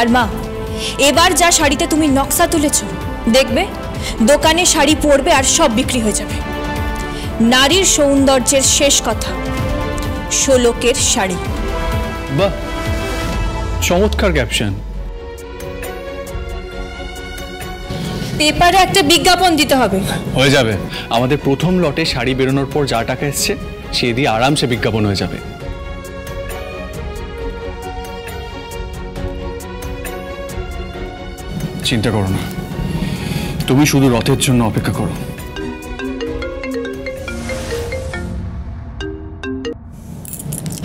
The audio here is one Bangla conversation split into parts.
আর মা, এবার যা শাড়িতে তুমি নকশা তুলেছ, দেখবে দোকানে শাড়ি পরবে আর সব বিক্রি হয়ে যাবে। নারীর সৌন্দর্যের শেষ কথা, শোলকের শাড়ি। বাহ, চমৎকার ক্যাপশন। পেপারে একটা বিজ্ঞাপন দিতে হবে। হয়ে যাবে, আমাদের প্রথম লটে শাড়ি বেরোনোর পর যা টাকা এসছে সে দিয়ে আরামসে বিজ্ঞাপন হয়ে যাবে। চিন্তা করো না, তুমি শুধু রথের জন্য অপেক্ষা করো।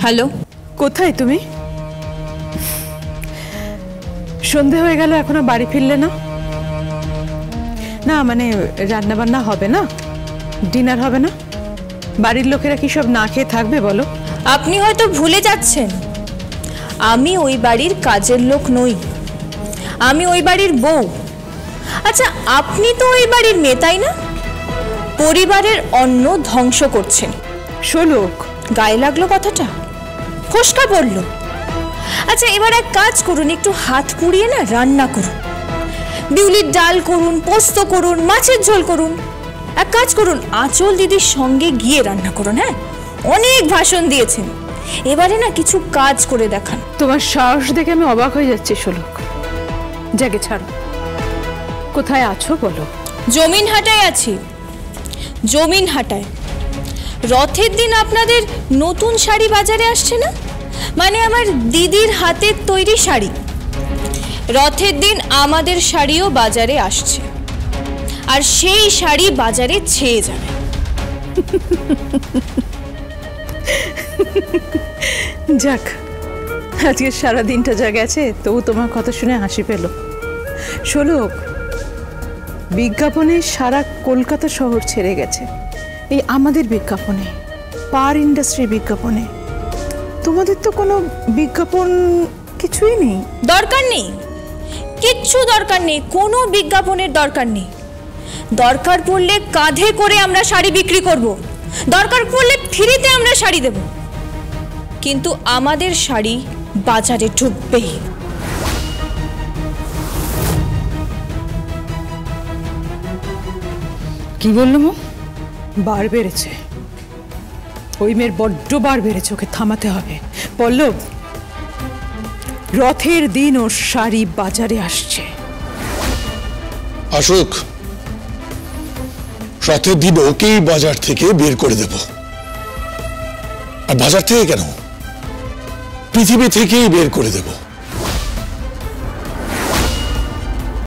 হ্যালো, কোথায় তুমি? সন্ধে হয়ে গেল, এখনো বাড়ি ফিরলে না? না মানে রান্না বান্না হবে না? ডিনার হবে না? বাড়ির লোকেরা কি সব না খেয়ে থাকবে বলো? আপনি হয়তো ভুলে যাচ্ছেন, আমি ওই বাড়ির কাজের লোক নই, আমি ওই বাড়ির বউ। আচ্ছা, আপনি তো ওই বাড়ির মেয়ে, তাই না? পরিবারের অন্ন ধ্বংস করছেন। শোলক, গায়ে লাগলো কথাটা? ফসকা পড়লো? আচ্ছা, এবার এক কাজ করুন, একটু হাত পুড়িয়ে না রান্না করুন। বিউলির ডাল করুন, পোস্ত করুন, মাছের ঝোল করুন। এক কাজ করুন, আঁচল দিদির সঙ্গে গিয়ে রান্না করুন। হ্যাঁ, অনেক ভাষণ দিয়েছেন, এবারে না কিছু কাজ করে দেখান। তোমার সাহস দেখে আমি অবাক হয়ে যাচ্ছি শোলক। জাগে ছাড়ো, কোথায় আছো বলো? জমিন হাটায় আছি, জমিন হাটায়। রথের দিন আপনাদের নতুন শাড়ি বাজারে আসছে না? মানে আমার দিদির হাতের তৈরি শাড়ি। রথের দিন আমাদের শাড়িও বাজারে আসছে, আর সেই শাড়ি বাজারে ছেয়ে যাবে। যাক, আজকে সারাদিনটা যা গেছে তবু তোমার কথা শুনে হাসি পেল। শোলক, বিজ্ঞাপনে সারা কলকাতা শহর ছেড়ে গেছে, এই আমাদের বিজ্ঞাপনে, পার ইন্ডাস্ট্রির বিজ্ঞাপনে। তোমাদের তো কোনো বিজ্ঞাপন কিছুই নেই। দরকার নেই, কিচ্ছু দরকার নেই, কোনো বিজ্ঞাপনের দরকার নেই। দরকার পড়লে কাঁধে করে আমরা শাড়ি বিক্রি করব, দরকার পড়লে ফ্রিতে আমরা শাড়ি দেব, কিন্তু আমাদের শাড়ি বাজারে ঢুকবেই। কি বললো মো? বার বেড়েছে, ওই মেয়ের বড্ড বার বেড়েছে, ওকে থামাতে হবে। পল্লব, রথের দিন ওর শাড়ি বাজারে আসছে। আসুক, রথের দিন ওকেই বাজার থেকে বের করে দেব। আর বাজার থেকে কেন, পৃথিবী থেকেই বের করে দেব।